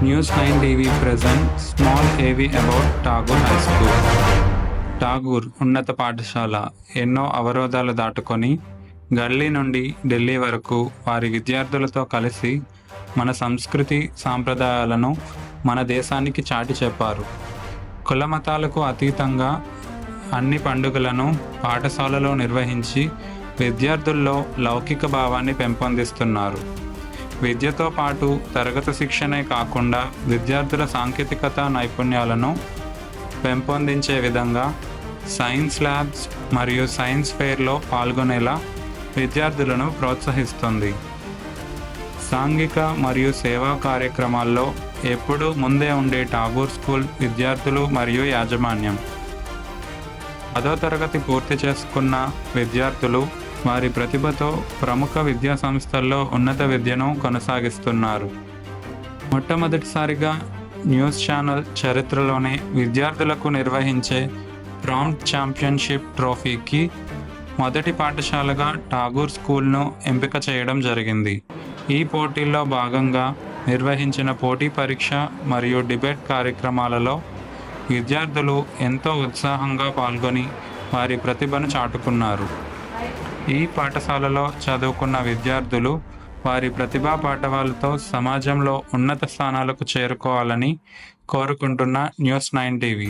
News 9 TV present Small AV about Tagore High School. Tagore ఉన్నత పాఠశాల ఎన్నో అవరోధాలు దాటుకొని గల్లీ నుండి ఢిల్లీ వరకు వారి విద్యార్థులతో కలిసి మన సంస్కృతి సాంప్రదాయాలను మన దేశానికి చాటి చెప్పారు. కులమతాలకు అతీతంగా అన్ని పండుగలను పాఠశాలలో నిర్వహించి విద్యార్థుల్లో లౌకిక భావాన్ని పెంపొందిస్తున్నారు. విద్యతో పాటు తరగతి శిక్షణే కాకుండా విద్యార్థుల సాంకేతికత నైపుణ్యాలను పెంపొందించే విధంగా సైన్స్ ల్యాబ్స్ మరియు సైన్స్ ఫెయిర్లో పాల్గొనేలా విద్యార్థులను ప్రోత్సహిస్తుంది. సాంఘిక మరియు సేవా కార్యక్రమాల్లో ఎప్పుడూ ముందే ఉండే ఠాగూర్ స్కూల్ విద్యార్థులు మరియు యాజమాన్యం. 10వ తరగతి పూర్తి చేసుకున్న విద్యార్థులు వారి ప్రతిభతో ప్రముఖ విద్యా సంస్థల్లో ఉన్నత విద్యను కొనసాగిస్తున్నారు. మొట్టమొదటిసారిగా న్యూస్ ఛానల్ చరిత్రలోనే విద్యార్థులకు నిర్వహించే ప్రాంప్ట్ ఛాంపియన్షిప్ ట్రోఫీకి మొదటి పాఠశాలగా ఠాగూర్ స్కూల్ను ఎంపిక చేయడం జరిగింది. ఈ పోటీల్లో భాగంగా నిర్వహించిన పోటీ పరీక్ష మరియు డిబేట్ కార్యక్రమాలలో విద్యార్థులు ఎంతో ఉత్సాహంగా పాల్గొని వారి ప్రతిభను చాటుకున్నారు. ఈ పాఠశాలలో చదువుకున్న విద్యార్థులు వారి ప్రతిభా పాఠవాలతో సమాజంలో ఉన్నత స్థానాలకు చేరుకోవాలని కోరుకుంటున్న న్యూస్ 9 టీవీ.